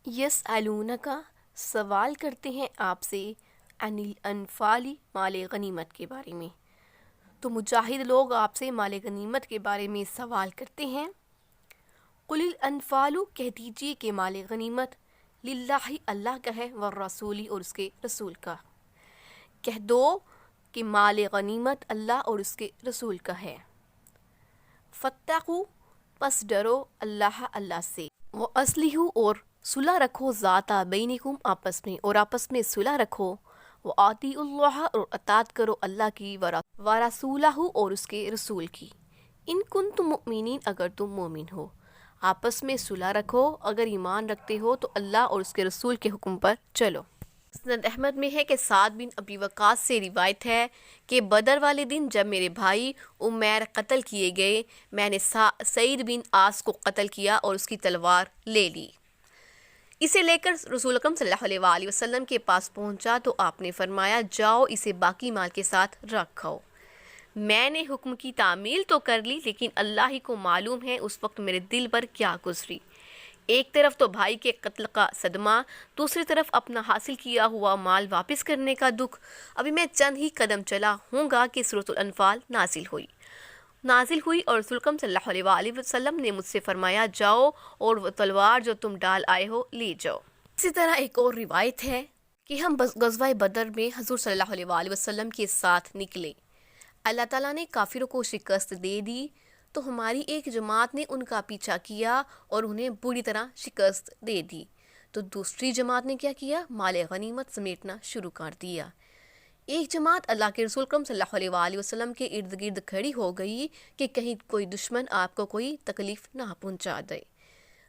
یسألونک سوال کرتے ہیں آپ سے عن الانفال مال غنیمت کے بارے میں. تو مجاہد لوگ آپ سے مال غنیمت کے بارے میں سوال کرتے ہیں. قل الانفال کہہ دیجیے کہ مال غنیمت للہ اللہ کا ہے والرسول اور اس کے رسول کا. کہہ دو کہ مال غنیمت اللہ اور اس کے رسول کا ہے. فاتقوا پس ڈرو اللہ سے. وَأَصْلِحُوا اور صلح رکھو ذاتَ بینکم آپس میں اور آپس میں صلح رکھو. وَأَطِیعُوا اللَّهَ اور اطاعت کرو اللہ کی وَرَسُولَهُ اور اس کے رسول کی. ان کنتم مؤمنین اگر تم مومن ہو. آپس میں صلح رکھو، اگر ایمان رکھتے ہو تو اللہ اور اس کے رسول کے حکم پر چلو. مسند احمد میں ہے کہ سعد بن ابی وقاص سے روایت ہے کہ بدر والے دن جب میرے بھائی عمیر قتل کیے گئے، میں نے سعید بن عاص کو قتل کیا اور اس کی تلوار لے لی. اسے لے کر رسول اکرم صلی اللہ علیہ وآلہ وسلم کے پاس پہنچا تو آپ نے فرمایا جاؤ اسے باقی مال کے ساتھ رکھو. میں نے حکم کی تعمیل تو کر لی، لیکن اللہ ہی کو معلوم ہے اس وقت میرے دل پر کیا گزری. ایک طرف تو بھائی کے قتل کا صدمہ، دوسری طرف اپنا حاصل کیا ہوا مال واپس کرنے کا دکھ. ابھی میں چند ہی قدم چلا ہوں گا کہ سورۃ الانفال نازل ہوئی اور رسول اکرم صلی اللہ علیہ وآلہ وسلم نے مجھ سے فرمایا جاؤ اور وہ تلوار جو تم ڈال آئے ہو لے جاؤ. اسی طرح ایک اور روایت ہے کہ ہم غزوہ بدر میں حضور صلی اللہ علیہ وآلہ وسلم کے ساتھ نکلے. اللہ تعالیٰ نے کافروں کو شکست دے دی تو ہماری ایک جماعت نے ان کا پیچھا کیا اور انہیں بری طرح شکست دے دی. تو دوسری جماعت نے کیا کیا؟ مال غنیمت سمیٹنا شروع کر دیا. ایک جماعت اللہ کے رسول اکرم صلی اللہ علیہ وآلہ وسلم کے ارد گرد کھڑی ہو گئی کہ کہیں کوئی دشمن آپ کو کوئی تکلیف نہ پہنچا دے.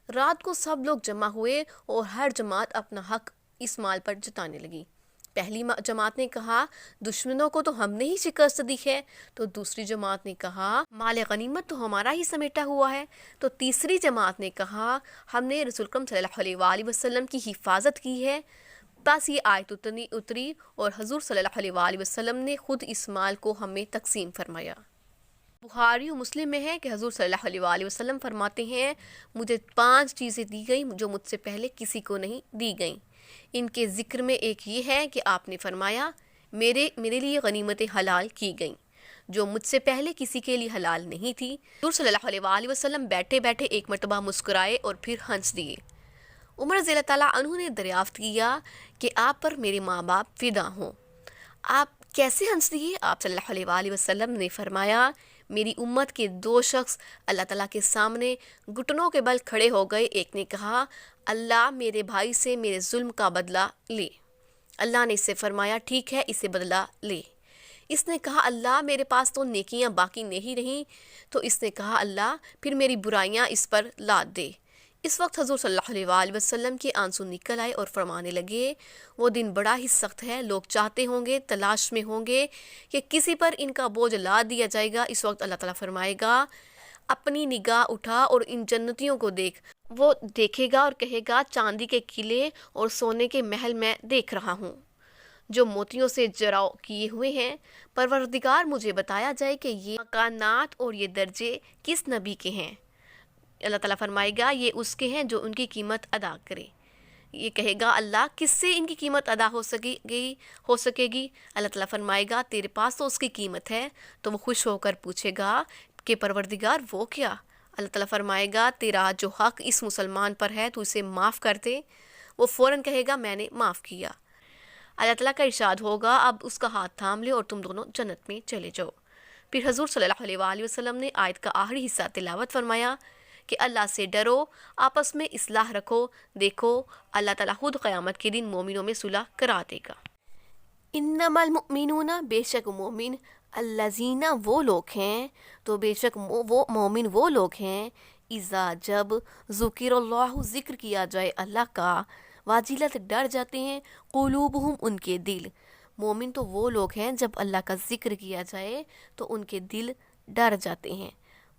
رات کو سب لوگ جمع ہوئے اور ہر جماعت اپنا حق اس مال پر جتانے لگی. پہلی جماعت نے کہا دشمنوں کو تو ہم نے ہی شکست دی ہے. تو دوسری جماعت نے کہا مال غنیمت تو ہمارا ہی سمیٹا ہوا ہے. تو تیسری جماعت نے کہا ہم نے رسول اکرم صلی اللہ علیہ وآلہ وسلم کی حفاظت کی ہے. بس یہ آیت اتری اور حضور صلی اللہ علیہ وآلہ وسلم نے خود اس مال کو ہمیں تقسیم فرمایا. بخاری و مسلم میں ہے کہ حضور صلی اللہ علیہ وآلہ وسلم فرماتے ہیں مجھے 5 چیزیں دی گئیں جو مجھ سے پہلے کسی کو نہیں دی گئیں. ان کے ذکر میں ایک یہ ہے کہ آپ نے فرمایا میرے لیے غنیمتیں حلال کی گئیں جو مجھ سے پہلے کسی کے لیے حلال نہیں تھی. حضور صلی اللہ علیہ وآلہ وسلم بیٹھے بیٹھے ایک مرتبہ مسکرائے اور پھر ہنس دیے. عمر رضی اللہ تعالیٰ عنہ نے دریافت کیا کہ آپ پر میرے ماں باپ فدا ہوں، آپ کیسے ہنس دیے؟ آپ صلی اللہ علیہ وآلہ وسلم نے فرمایا میری امت کے 2 شخص اللہ تعالیٰ کے سامنے گھٹنوں کے بل کھڑے ہو گئے. ایک نے کہا اللہ میرے بھائی سے میرے ظلم کا بدلہ لے. اللہ نے اس سے فرمایا ٹھیک ہے اسے بدلہ لے. اس نے کہا اللہ میرے پاس تو نیکیاں باقی نہیں رہیں. تو اس نے کہا اللہ پھر میری برائیاں اس پر لاد دے. اس وقت حضور صلی اللہ علیہ وآلہ وسلم کے آنسو نکل آئے اور فرمانے لگے وہ دن بڑا ہی سخت ہے، لوگ چاہتے ہوں گے، تلاش میں ہوں گے کہ کسی پر ان کا بوجھ لاد دیا جائے گا. اس وقت اللہ تعالیٰ فرمائے گا اپنی نگاہ اٹھا اور ان جنتیوں کو دیکھ. وہ دیکھے گا اور کہے گا چاندی کے قلعے اور سونے کے محل میں دیکھ رہا ہوں جو موتیوں سے جراؤ کیے ہوئے ہیں. پروردگار مجھے بتایا جائے کہ یہ مکانات اور یہ درجے کس نبی کے ہیں. اللہ تعالیٰ فرمائے گا یہ اس کے ہیں جو ان کی قیمت ادا کرے. یہ کہے گا اللہ کس سے ان کی قیمت ادا ہو سکے گی؟ اللہ تعالیٰ فرمائے گا تیرے پاس تو اس کی قیمت ہے. تو وہ خوش ہو کر پوچھے گا کہ پروردگار وہ کیا؟ اللہ تعالیٰ فرمائے گا تیرا جو حق اس مسلمان پر ہے تو اسے معاف کر دے. وہ فوراً کہے گا میں نے معاف کیا. اللہ تعالیٰ کا ارشاد ہوگا اب اس کا ہاتھ تھام لے اور تم دونوں جنت میں چلے جاؤ. پھر حضور صلی اللہ علیہ وآلہ وسلم نے آیت کا آخری حصہ تلاوت فرمایا کہ اللہ سے ڈرو، آپس میں اصلاح رکھو، دیکھو اللہ تعالیٰ خود قیامت کے دن مومنوں میں صلح کرا دے گا. انما المؤمنون بے شک مومن، الذین وہ لوگ ہیں، تو بے شک وہ مومن وہ لوگ ہیں، اذا جب ذکر اللہ ذکر کیا جائے اللہ کا، واجلت ڈر جاتے ہیں، قلوبہم ان کے دل. مومن تو وہ لوگ ہیں جب اللہ کا ذکر کیا جائے تو ان کے دل ڈر جاتے ہیں.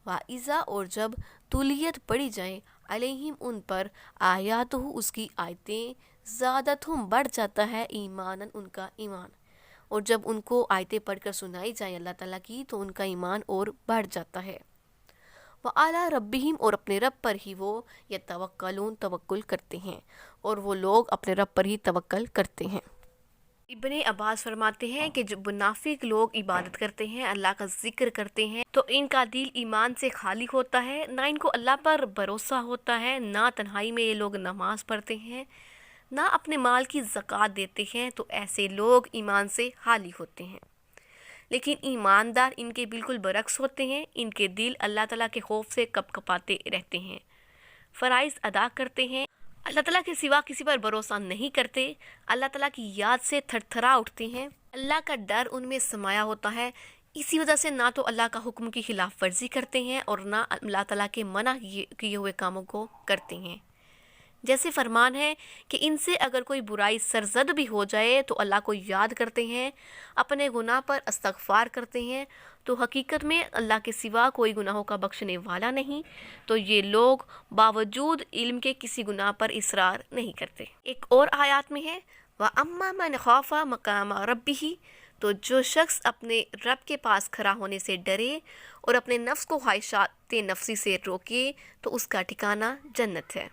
وَإِذَا اور جب تُلِیَت پڑھی جائیں علیہم ان پر آیاتہ اس کی آیتیں، زادتہم بڑھ جاتا ہے ایماناً ان کا ایمان. اور جب ان کو آیتیں پڑھ کر سنائی جائیں اللہ تعالیٰ کی تو ان کا ایمان اور بڑھ جاتا ہے. وَعَلَىٰ رَبِّهِمْ اور اپنے رب پر ہی وہ یتوکلون توکل کرتے ہیں، اور وہ لوگ اپنے رب پر ہی توکل کرتے ہیں۔ ابن عباس فرماتے ہیں کہ جب منافق لوگ عبادت کرتے ہیں، اللہ کا ذکر کرتے ہیں، تو ان کا دل ایمان سے خالی ہوتا ہے، نہ ان کو اللہ پر بھروسہ ہوتا ہے، نہ تنہائی میں یہ لوگ نماز پڑھتے ہیں، نہ اپنے مال کی زکوٰۃ دیتے ہیں، تو ایسے لوگ ایمان سے خالی ہوتے ہیں۔ لیکن ایماندار ان کے بالکل برعکس ہوتے ہیں، ان کے دل اللہ تعالیٰ کے خوف سے کپ کپاتے رہتے ہیں، فرائض ادا کرتے ہیں، اللہ تعالیٰ کے سوا کسی پر بھروسہ نہیں کرتے، اللہ تعالیٰ کی یاد سے تھر تھرا اٹھتے ہیں، اللہ کا ڈر ان میں سمایا ہوتا ہے، اسی وجہ سے نہ تو اللہ کا حکم کی خلاف ورزی کرتے ہیں اور نہ اللہ تعالیٰ کے منع کیے ہوئے کاموں کو کرتے ہیں۔ جیسے فرمان ہے کہ ان سے اگر کوئی برائی سرزد بھی ہو جائے تو اللہ کو یاد کرتے ہیں، اپنے گناہ پر استغفار کرتے ہیں، تو حقیقت میں اللہ کے سوا کوئی گناہوں کا بخشنے والا نہیں، تو یہ لوگ باوجود علم کے کسی گناہ پر اصرار نہیں کرتے۔ ایک اور آیات میں ہے وَأَمَّا مَنْ خَافَ مَقَامَ رَبِّهِ، تو جو شخص اپنے رب کے پاس کھڑا ہونے سے ڈرے اور اپنے نفس کو خواہشات نفسی سے روکے تو اس کا ٹھکانہ جنت ہے۔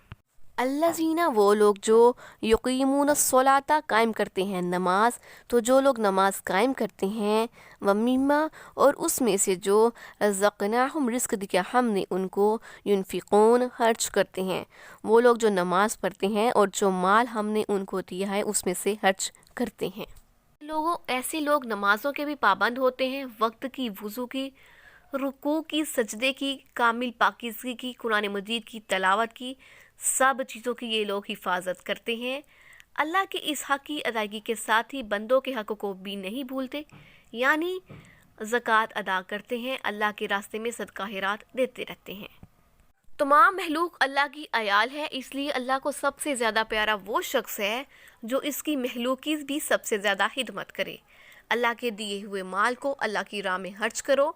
الذین وہ لوگ جو یقیمون الصلاۃ قائم کرتے ہیں نماز، تو جو لوگ نماز قائم کرتے ہیں، ومما اور اس میں سے جو رزقناہم رزق دیا ہم نے ان کو، ینفقون خرچ کرتے ہیں، وہ لوگ جو نماز پڑھتے ہیں اور جو مال ہم نے ان کو دیا ہے اس میں سے خرچ کرتے ہیں۔ ایسے لوگ نمازوں کے بھی پابند ہوتے ہیں، وقت کی، وضو کی، رکوع کی، سجدے کی، کامل پاکیزگی کی، قرآن مجید کی تلاوت کی، سب چیزوں کی یہ لوگ حفاظت کرتے ہیں، اللہ کے اس حق کی ادائیگی کے ساتھ ہی بندوں کے حق کو بھی نہیں بھولتے، یعنی زکوٰۃ ادا کرتے ہیں، اللہ کے راستے میں صدقہ خیرات دیتے رہتے ہیں۔ تمام مخلوق اللہ کی عیال ہے، اس لیے اللہ کو سب سے زیادہ پیارا وہ شخص ہے جو اس کی مخلوق کی بھی سب سے زیادہ خدمت کرے۔ اللہ کے دیے ہوئے مال کو اللہ کی راہ میں خرچ کرو،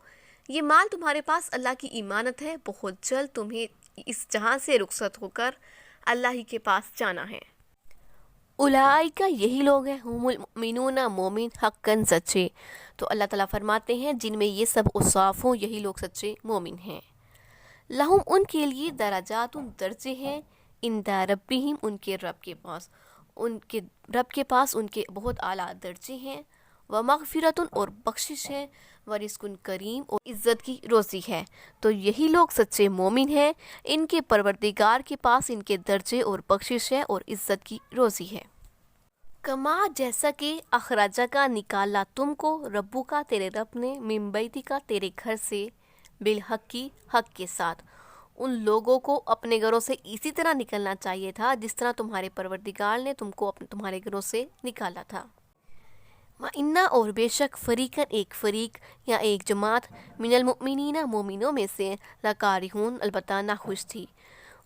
یہ مال تمہارے پاس اللہ کی امانت ہے، بہت جلد تمہیں اس جہاں سے رخصت ہو کر اللہ ہی کے پاس جانا ہے۔ اولئک یہی لوگ ہیں، ہم المؤمنون مومن حقاً سچے، تو اللہ تعالیٰ فرماتے ہیں جن میں یہ سب اوصاف ہوں یہی لوگ سچے مومن ہیں۔ لہم ان کے لیے درجات درجے ہیں، عند ربہم ان کے رب کے پاس، ان کے رب کے پاس ان کے بہت اعلیٰ درجے ہیں، ومغفرۃ اور بخشش ہے، ورزق کریم اور عزت کی روزی ہے، تو یہی لوگ سچے مومن ہیں، ان کے پروردگار کے پاس ان کے درجے اور بخشش ہے اور عزت کی روزی ہے۔ کما جیسا کہ اخراجہ کا نکالا تم کو ربو کا تیرے رب نے، من بیتی کا تیرے گھر سے، بالحق کی حق کے ساتھ، ان لوگوں کو اپنے گھروں سے اسی طرح نکلنا چاہیے تھا جس طرح تمہارے پروردگار نے تم کو تمہارے گھروں سے نکالا تھا۔ وَإِنَّ اور بے شک فریقاً ایک فریق یا ایک جماعت، من المؤمنین مومنوں میں سے، لکارہون البتہ ناخوش تھی،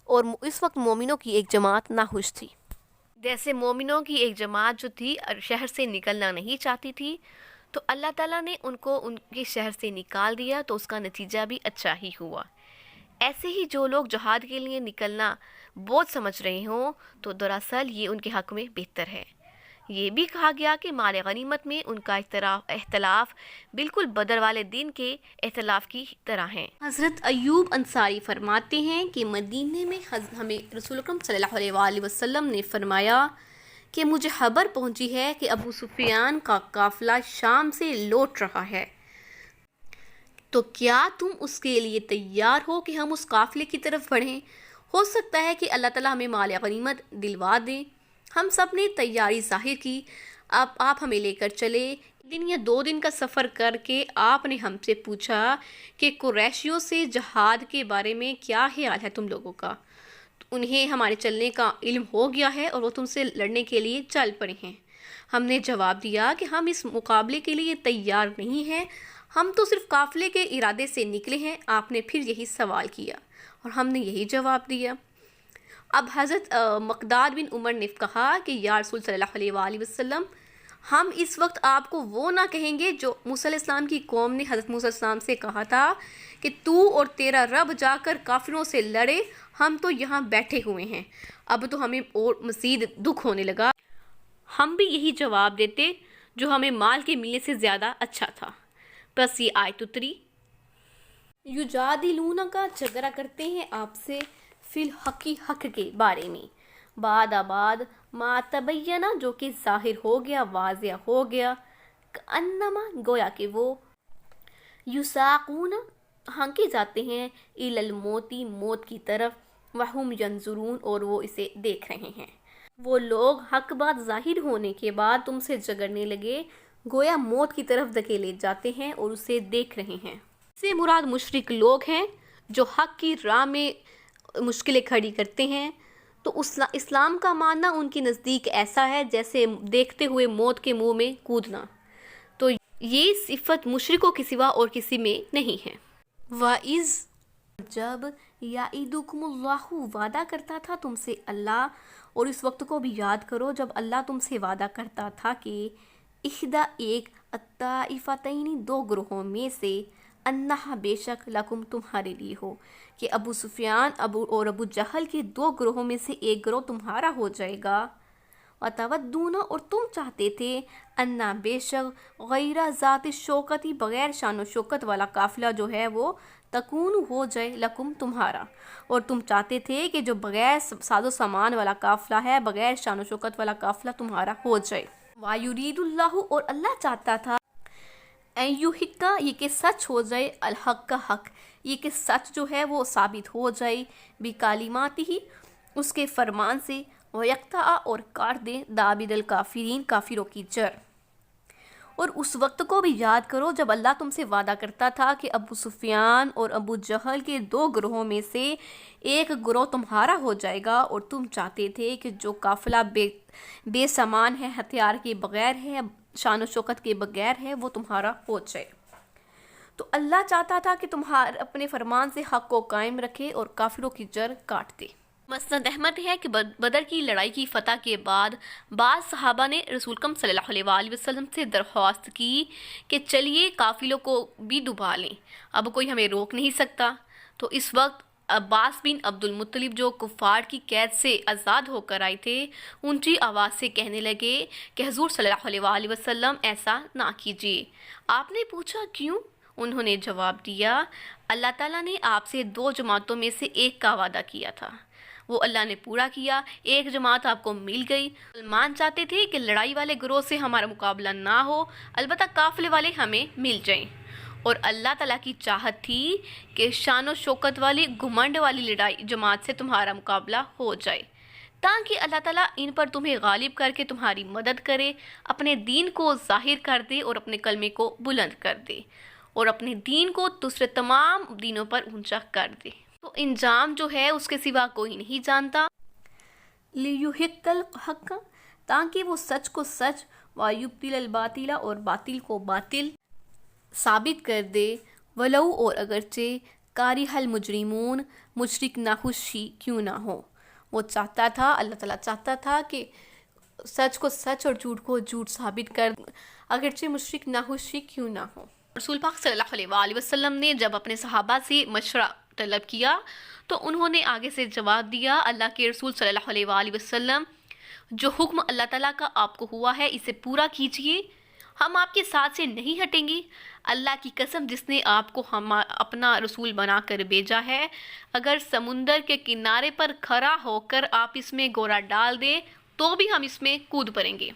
اور اس وقت مومنوں کی ایک جماعت ناخوش تھی۔ جیسے مومنوں کی ایک جماعت جو تھی شہر سے نکلنا نہیں چاہتی تھی، تو اللہ تعالیٰ نے ان کو ان کے شہر سے نکال دیا، تو اس کا نتیجہ بھی اچھا ہی ہوا۔ ایسے ہی جو لوگ جہاد کے لیے نکلنا بہت سمجھ رہے ہوں تو دراصل یہ ان کے حق میں بہتر ہے۔ یہ بھی کہا گیا کہ مال غنیمت میں ان کا اختلاف بالکل بدر والے دن کے اختلاف کی طرح ہے۔ حضرت ایوب انصاری فرماتے ہیں کہ مدینے میں ہمیں رسول اکرم صلی اللہ علیہ وآلہ وسلم نے فرمایا کہ مجھے خبر پہنچی ہے کہ ابو سفیان کا قافلہ شام سے لوٹ رہا ہے، تو کیا تم اس کے لیے تیار ہو کہ ہم اس قافلے کی طرف بڑھیں؟ ہو سکتا ہے کہ اللہ تعالیٰ ہمیں مال غنیمت دلوا دیں۔ ہم سب نے تیاری ظاہر کی، اب آپ ہمیں لے کر چلے۔ دن یا 2 دن کا سفر کر کے آپ نے ہم سے پوچھا کہ قریشیوں سے جہاد کے بارے میں کیا خیال ہے تم لوگوں کا؟ انہیں ہمارے چلنے کا علم ہو گیا ہے اور وہ تم سے لڑنے کے لیے چل پڑے ہیں۔ ہم نے جواب دیا کہ ہم اس مقابلے کے لیے تیار نہیں ہیں، ہم تو صرف قافلے کے ارادے سے نکلے ہیں۔ آپ نے پھر یہی سوال کیا اور ہم نے یہی جواب دیا۔ اب حضرت مقداد بن عمر نے کہا کہ یا رسول صلی اللہ علیہ وآلہ وسلم، ہم اس وقت آپ کو وہ نہ کہیں گے جو موسیٰ علیہ السلام کی قوم نے حضرت موسیٰ علیہ السلام سے کہا تھا کہ تو اور تیرا رب جا کر کافروں سے لڑے، ہم تو یہاں بیٹھے ہوئے ہیں۔ اب تو ہمیں اور مزید دکھ ہونے لگا، ہم بھی یہی جواب دیتے جو ہمیں مال کے ملنے سے زیادہ اچھا تھا۔ بس یہ آیت اتری۔ یجادلون کا جھگڑا کرتے ہیں آپ سے فی الحق حق کے بارے میں، بعد ما تبینہ جو کہ ظاہر ہو گیا، واضح ہو گیا، کانما گویا کہ وہ یساقون ہانکے جاتے ہیں الی الموت موت کی طرف، وہم ینظرون اور وہ اسے دیکھ رہے ہیں۔ وہ لوگ حق بات ظاہر ہونے کے بعد تم سے جھگڑنے لگے، گویا موت کی طرف دھکیلے جاتے ہیں اور اسے دیکھ رہے ہیں۔ اس سے مراد مشرک لوگ ہیں جو حق کی راہ میں مشکلیں کھڑی کرتے ہیں۔ تو اسلام کا ماننا ان کے نزدیک ایسا ہے جیسے دیکھتے ہوئے موت کے منہ میں کودنا، تو یہ صفت مشرکوں کے سوا اور کسی میں نہیں ہے۔ وَإِذْ جب یعیدکم اللہ وعدہ کرتا تھا تم سے اللہ، اور اس وقت کو بھی یاد کرو جب اللہ تم سے وعدہ کرتا تھا کہ احدی ایک الطائفتین دو گروہوں میں سے، انہا بے شک لکم تمہارے لیے ہو، کہ ابو سفیان اور ابو جہل کے دو گروہوں میں سے ایک گروہ تمہارا ہو جائے گا، وتودون اور تم چاہتے تھے، انا بے شک غیر ذات شوکتی بغیر شان و شوکت والا قافلہ جو ہے وہ تکون ہو جائے لکم تمہارا، اور تم چاہتے تھے کہ جو بغیر ساز و سامان والا قافلہ ہے، بغیر شان و شوکت والا قافلہ تمہارا ہو جائے۔ وَيُرِيدُ اللَّهُ اور اللہ چاہتا تھا، این یحق یہ کہ سچ ہو جائے، الحق کا حق یہ کہ سچ جو ہے وہ ثابت ہو جائے، بکلماتہ اس کے فرمان سے، ویقطع اور کاٹ دے دابر الکافرین کافروں کی جڑ۔ اور اس وقت کو بھی یاد کرو جب اللہ تم سے وعدہ کرتا تھا کہ ابو سفیان اور ابو جہل کے دو گروہوں میں سے ایک گروہ تمہارا ہو جائے گا، اور تم چاہتے تھے کہ جو قافلہ بے سامان ہے، ہتھیار کے بغیر ہے، شان و شوکت کے بغیر ہے، وہ تمہارا ہو جائے۔ تو اللہ چاہتا تھا کہ تمہارے اپنے فرمان سے حق کو قائم رکھے اور کافروں کی جڑ کاٹ دے۔ مسند احمد ہے کہ بدر کی لڑائی کی فتح کے بعد بعض صحابہ نے رسول اکرم صلی اللہ علیہ وآلہ وسلم سے درخواست کی کہ چلیے قافلوں کو بھی ڈبا لیں، اب کوئی ہمیں روک نہیں سکتا۔ تو اس وقت عباس بن عبد المطلب جو کفار کی قید سے آزاد ہو کر آئے تھے، اونچی آواز سے کہنے لگے کہ حضور صلی اللہ علیہ وآلہ وسلم ایسا نہ کیجیے۔ آپ نے پوچھا کیوں؟ انہوں نے جواب دیا، اللہ تعالیٰ نے آپ سے دو جماعتوں میں سے ایک کا وعدہ کیا تھا، وہ اللہ نے پورا کیا، ایک جماعت آپ کو مل گئی۔ مسلمان چاہتے تھے کہ لڑائی والے گروہ سے ہمارا مقابلہ نہ ہو، البتہ قافلے والے ہمیں مل جائیں، اور اللہ تعالیٰ کی چاہت تھی کہ شان و شوکت والی گھمنڈ والی لڑائی جماعت سے تمہارا مقابلہ ہو جائے، تاکہ اللہ تعالیٰ ان پر تمہیں غالب کر کے تمہاری مدد کرے، اپنے دین کو ظاہر کر دے اور اپنے کلمے کو بلند کر دے، اور اپنے دین کو دوسرے تمام دینوں پر اونچا کر دے۔ تو انجام جو ہے اس کے سوا کوئی نہیں جانتا۔ لیحق الحق تاکہ وہ سچ کو سچ، ویبطل الباطل اور باطل کو باطل ثابت کر دے، ولو اور اگرچہ کارہ المجرمون مشرک ناخوش ہی کیوں نہ ہو۔ وہ چاہتا تھا، اللہ تعالیٰ چاہتا تھا کہ سچ کو سچ اور جھوٹ کو جھوٹ ثابت کر، اگرچہ مشرک ناخوش ہی کیوں نہ ہو۔ رسول پاک صلی اللہ علیہ وآلہ وسلم نے جب اپنے صحابہ سے مشورہ طلب کیا تو انہوں نے آگے سے جواب دیا، اللہ کے رسول صلی اللہ علیہ وآلہ وسلم، جو حکم اللہ تعالیٰ کا آپ کو ہوا ہے اسے پورا کیجیے، ہم آپ کے ساتھ سے نہیں ہٹیں گے۔ اللہ کی قسم جس نے آپ کو اپنا رسول بنا کر بھیجا ہے، اگر سمندر کے کنارے پر کھڑا ہو کر آپ اس میں گورا ڈال دیں تو بھی ہم اس میں کود پڑیں گے۔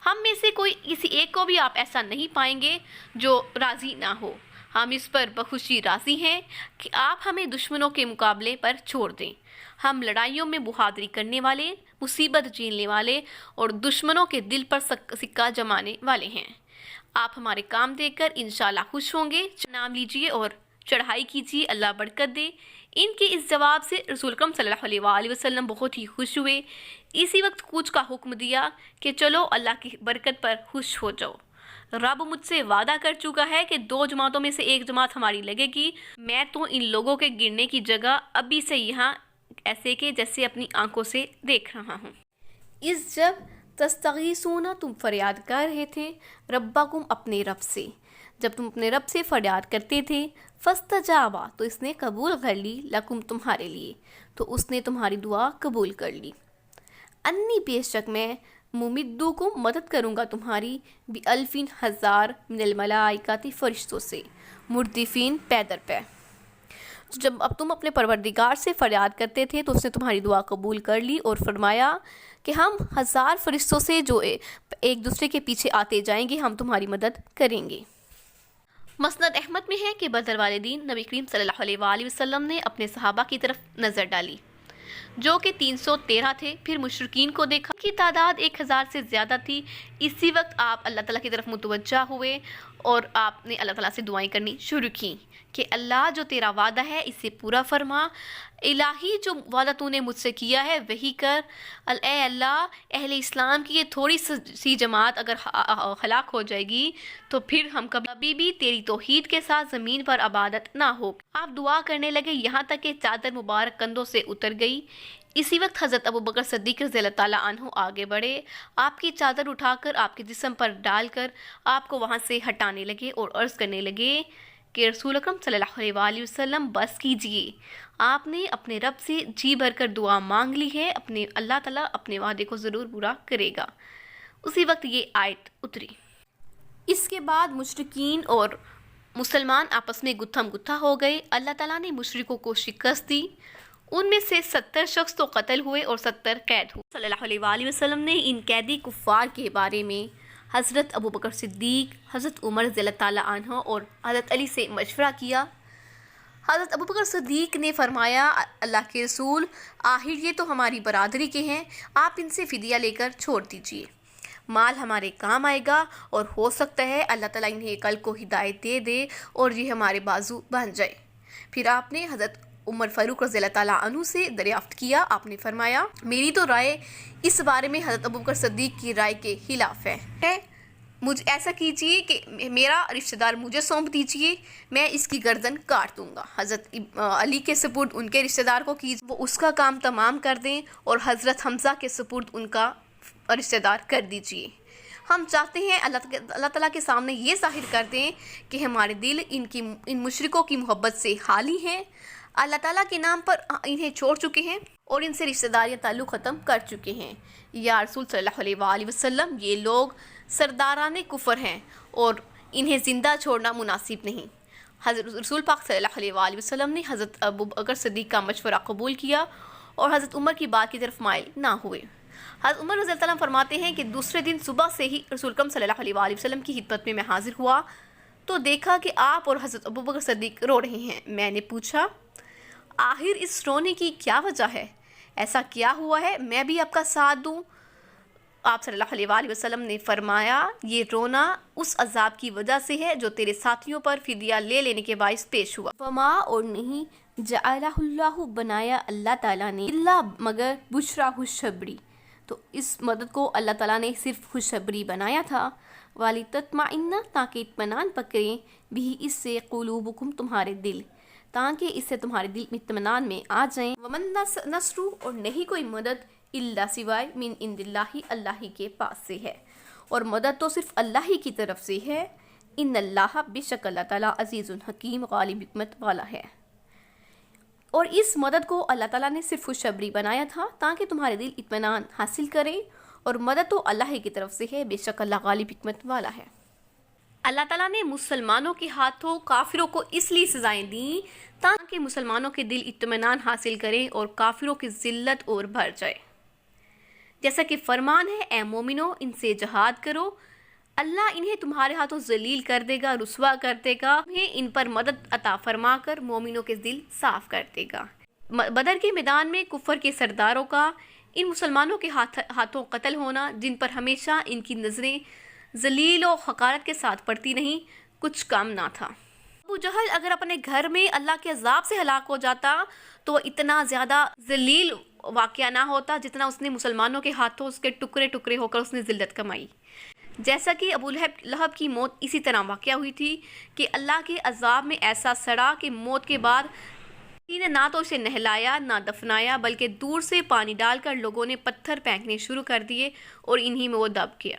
ہم میں سے کوئی کسی ایک کو بھی آپ ایسا نہیں پائیں گے جو راضی نہ ہو۔ ہم اس پر بخوشی راضی ہیں کہ آپ ہمیں دشمنوں کے مقابلے پر چھوڑ دیں۔ ہم لڑائیوں میں بہادری کرنے والے، مصیبت جھیلنے والے اور دشمنوں کے دل پر سکہ جمانے والے ہیں۔ آپ ہمارے کام دیکھ کر انشاءاللہ خوش ہوں گے، نام لیجئے اور چڑھائی کیجیے، اللہ برکت دے۔ ان کے اس جواب سے رسول اکرم صلی اللہ علیہ وآلہ وسلم بہت ہی خوش ہوئے۔ اسی وقت کوچ کا حکم دیا کہ چلو اللہ کی برکت پر خوش ہو جاؤ، رب مجھ سے وعدہ کر چکا ہے کہ دو جماعتوں میں سے ایک جماعت ہماری لگے گی، میں تو ان لوگوں کے گرنے کی جگہ ابھی سے یہاں ایسے کہ جیسے اپنی آنکھوں سے دیکھ رہا ہوں۔ اس جب تستغیثون تم فریاد کر رہے تھے، ربکم اپنے رب سے، جب تم اپنے رب سے فریاد کرتے تھے، فاستجاب تو اس نے قبول کر لی، لکم تمہارے لیے، تو اس نے تمہاری دعا قبول کر لی۔ انی بے شک میں ممدکم مدد کروں گا تمہاری، بِأَلْفٍ ہزار من الملائکۃ فرشتوں سے، مردفین پیدر پہ۔ جب اب تم اپنے پروردگار سے فریاد کرتے تھے تو اس نے تمہاری دعا قبول کر لی اور فرمایا کہ ہم 1000 فرشتوں سے جو ایک دوسرے کے پیچھے آتے جائیں گے ہم تمہاری مدد کریں گے۔ مسند احمد میں ہے کہ بدر والے دن نبی کریم صلی اللہ علیہ وآلہ وسلم نے اپنے صحابہ کی طرف نظر ڈالی جو کہ 313 تھے، پھر مشرکین کو دیکھا کی تعداد 1000 سے زیادہ تھی۔ اسی وقت آپ اللہ تعالیٰ کی طرف متوجہ ہوئے اور آپ نے اللہ تعالیٰ سے دعائیں کرنی شروع کی کہ اللہ جو تیرا وعدہ ہے اسے پورا فرما، الہی جو وعدہ تو نے مجھ سے کیا ہے وہی کر، اے اللہ اہل اسلام کی یہ تھوڑی سی جماعت اگر ہلاک ہو جائے گی تو پھر ہم کبھی بھی تیری توحید کے ساتھ زمین پر عبادت نہ ہو۔ آپ دعا کرنے لگے یہاں تک کہ چادر مبارک کندھوں سے اتر گئی۔ اسی وقت حضرت ابوبکر صدیق رضی اللہ تعالیٰ عنہ آگے بڑھے، آپ کی چادر اٹھا کر آپ کے جسم پر ڈال کر آپ کو وہاں سے ہٹانے لگے اور عرض کرنے لگے کہ رسول اکرم صلی اللہ علیہ وآلہ وسلم بس کیجئے، آپ نے اپنے رب سے جی بھر کر دعا مانگ لی ہے، اللہ تعالیٰ اپنے وعدے کو ضرور پورا کرے گا۔ اسی وقت یہ آیت اتری۔ اس کے بعد مشرکین اور مسلمان آپس میں گتھم گتھا ہو گئے۔ اللہ تعالیٰ نے مشرکوں کو شکست دی، ان میں سے 70 شخص تو قتل ہوئے اور 70 قید ہوئے۔ صلی اللہ علیہ وآلہ وسلم نے ان قیدی کفار کے بارے میں حضرت ابوبکر صدیق، حضرت عمر رضی اللہ تعالیٰ عنہ اور حضرت علی سے مشورہ کیا۔ حضرت ابوبکر صدیق نے فرمایا اللہ کے رسول، آخر یہ تو ہماری برادری کے ہیں، آپ ان سے فدیہ لے کر چھوڑ دیجئے، مال ہمارے کام آئے گا اور ہو سکتا ہے اللہ تعالیٰ انہیں کل کو ہدایت دے دے اور یہ ہمارے بازو بن جائے۔ پھر آپ نے حضرت عمر فاروق رضی اللہ تعالیٰ عنہ سے دریافت کیا، آپ نے فرمایا میری تو رائے اس بارے میں حضرت ابوبکر صدیق کی رائے کے خلاف ہے، مجھ ایسا کیجئے کہ میرا رشتہ دار مجھے سونپ دیجئے، میں اس کی گردن کاٹ دوں گا۔ حضرت علی کے سپرد ان کے رشتہ دار کو کیجئے، وہ اس کا کام تمام کر دیں، اور حضرت حمزہ کے سپرد ان کا رشتہ دار کر دیجئے۔ ہم چاہتے ہیں اللہ تعالیٰ کے سامنے یہ ظاہر کر دیں کہ ہمارے دل ان مشرکوں کی محبت سے خالی ہیں، اللہ تعالیٰ کے نام پر انہیں چھوڑ چکے ہیں اور ان سے رشتہ داریاں تعلق ختم کر چکے ہیں۔ یا رسول صلی اللہ علیہ وآلہ وسلم یہ لوگ سرداران کفر ہیں اور انہیں زندہ چھوڑنا مناسب نہیں۔ حضرت رسول پاک صلی اللہ علیہ وآلہ وسلم نے حضرت ابوبکر صدیق کا مشورہ قبول کیا اور حضرت عمر کی بات کی طرف مائل نہ ہوئے۔ حضرت عمر رضی اللہ عنہ فرماتے ہیں کہ دوسرے دن صبح سے ہی رسول اکرم صلی اللہ علیہ وآلہ وسلم کی خدمت میں حاضر ہوا تو دیکھا کہ آپ اور حضرت ابوبکر صدیق رو رہے ہیں۔ میں نے پوچھا آخر اس رونے کی کیا وجہ ہے، ایسا کیا ہوا ہے میں بھی آپ کا ساتھ دوں؟ آپ صلی اللہ علیہ وآلہ وسلم نے فرمایا یہ رونا اس عذاب کی وجہ سے ہے جو تیرے ساتھیوں پر فدیہ لے لینے کے باعث پیش ہوا۔ وما اور نہیں جعلہ اللہ بنایا اللہ تعالیٰ نے اللہ مگر بشرا خوشخبری، تو اس مدد کو اللہ تعالیٰ نے صرف خوشخبری بنایا تھا، وَلِتَطْمَئِنَّ تاکہ اطمینان پکڑیں بھی اس سے قلوبکم تمہارے دل، تاکہ اس سے تمہارے دل اطمینان میں آ جائیں۔ ومن نصر اور نہیں کوئی مدد الا سوائے من عند اللہ اللہ ہی کے پاس سے ہے، اور مدد تو صرف اللہ ہی کی طرف سے ہے۔ ان اللہ بے شک اللہ تعالیٰ عزیز حکیم غالب حکمت والا ہے۔ اور اس مدد کو اللہ تعالیٰ نے صرف خوشخبری بنایا تھا تاکہ تمہارے دل اطمینان حاصل کریں، اور مدد تو اللہ ہی کی طرف سے ہے، بے شک اللہ غالب حکمت والا ہے۔ اللہ تعالیٰ نے مسلمانوں کے ہاتھوں کافروں کو اس لیے سزائیں دیں تاکہ مسلمانوں کے دل اطمینان حاصل کریں اور کافروں کی ذلت اور بڑھ جائے۔ جیسا کہ فرمان ہے اے مومنو ان سے جہاد کرو، اللہ انہیں تمہارے ہاتھوں ذلیل کر دے گا، رسوا کر دے گا، انہیں ان پر مدد عطا فرما کر مومنوں کے دل صاف کر دے گا۔ بدر کے میدان میں کفر کے سرداروں کا ان مسلمانوں کے ہاتھوں قتل ہونا، جن پر ہمیشہ ان کی نظریں ذلیل و حقارت کے ساتھ پڑتی نہیں، کچھ کام نہ تھا۔ ابو جہل اگر اپنے گھر میں اللہ کے عذاب سے ہلاک ہو جاتا تو اتنا زیادہ ذلیل واقعہ نہ ہوتا جتنا اس نے مسلمانوں کے ہاتھوں اس کے ٹکڑے ٹکڑے ہو کر اس نے ذلت کمائی۔ جیسا کہ ابو لہب کی موت اسی طرح واقعہ ہوئی تھی کہ اللہ کے عذاب میں ایسا سڑا کہ موت کے بعد کسی نے نہ تو اسے نہلایا نہ دفنایا، بلکہ دور سے پانی ڈال کر لوگوں نے پتھر پھینکنے شروع کر دیے اور انہی میں وہ دب گیا۔